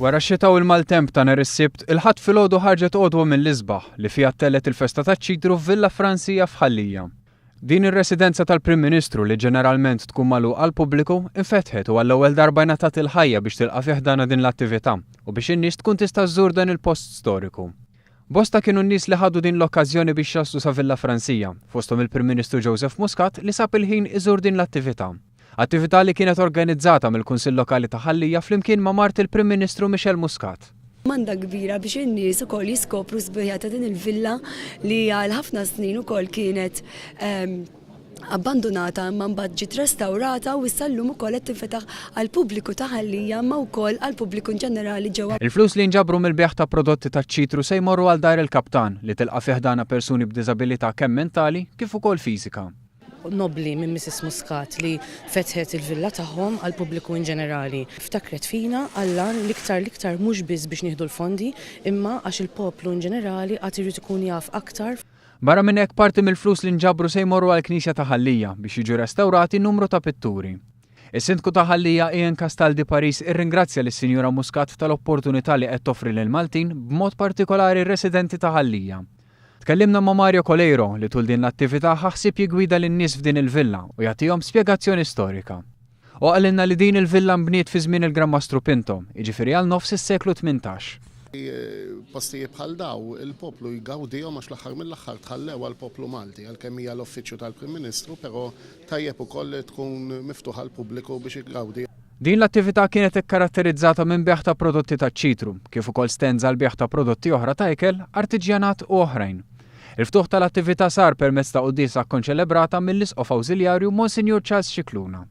Wara x-xita u l-maltemp ta' nhar is-Sibt, il-ħadd filgħodu ħarġet għodwa mill-isbaħ li fiha tellet il-festa taċ-ċidru f'Villa Franzija f'Ħallija. Din ir-residenza tal-Prim Ministru li ġeneralment tkun magħluqa għall pubbliku infetħet u għall-ewwel darba ngħatat il-ħajja biex tilqa' fih dana din l-attività u biex in-nies tkun tista' żżur dan il-post storiku. Bosta kienu n-nies li ħadu din l-okkażjoni biex jaslu sa Villa Franzija, fosthom il-Prim Ministru Joseph Muscat li sab il-ħin iżur din l-attività. Attività li kienet organizzata mill-Kunsill Lokali ta' Ħallija flimkien ma' Mart il-Prim Ministru Michel Muscat. Manda kbira biex in-nies ukoll jiskopru sbieħa ta' din il-villa li għal ħafna snin ukoll kienet abbandonata ma mbagħad ġiet restawrata u issa llum ukoll qed tinfetaħ għall-pubbliku ta' Ħallija ma wkoll għall-pubbliku ġenerali ġewwa. Il-flus li nġabru mill-beħ ta' prodotti taċ-ċitru se jmorru għal dar il-Kaptan li tilqa' fih dana persuni b'diżabilità kemm mentali kif ukoll fiżika. Nobli minn Mrs. Muscat li fetħet il-villa tagħhom għal pubbliku in ġenerali. Ftakret fina għallan l-iktar mhux biss biex nieħdu l-fondi imma għax il-poplu in ġenerali qatt irid ikun jaf aktar. Barra minn hekk parti mill-flus li nġabru se jmorru għall-Knisja ta' Ħallija biex jiġu restawrati numru ta' pitturi. Is-Sindku ta' Ħallija Ian Castaldi Paris irringrazzja lis-Sinjura Muscat tal-opportunità li qed toffri lil Maltin b'mod partikolari r-residenti ta' Ħallija. Tkellimna ma' Mario Coleiro li tul din l-attività ħassib jigwida lin-nies f'din il-villa u jagħtihom spjegazzjoni storika. U qalilna li din il-villa mbniet fi żmien il-Grammastru Pinto, jiġifieri għal nofs is-seklu 18. Postijiet bħal daw il-poplu jgawdihom għax l-aħħar mill-aħħar tħallew għall-poplu Malti għalkemm hija l-uffiċċju tal-Prim Ministru, però tajjeb ukoll tkun miftuħa l-pubbliku biex jgawdi. Din l-attività kienet ikkaratterizzata minn beħ ta' prodotti taċ-ċitru, kif ukoll stands għal beħ ta' prodotti oħra ta' ikel, artiġjanat u oħrajn. Il-ftuħ tal-attività sar permezz ta' qudiesa akkonċelebrata mill-Isqof Awżiljarju Monsinjur Charles Scicluna.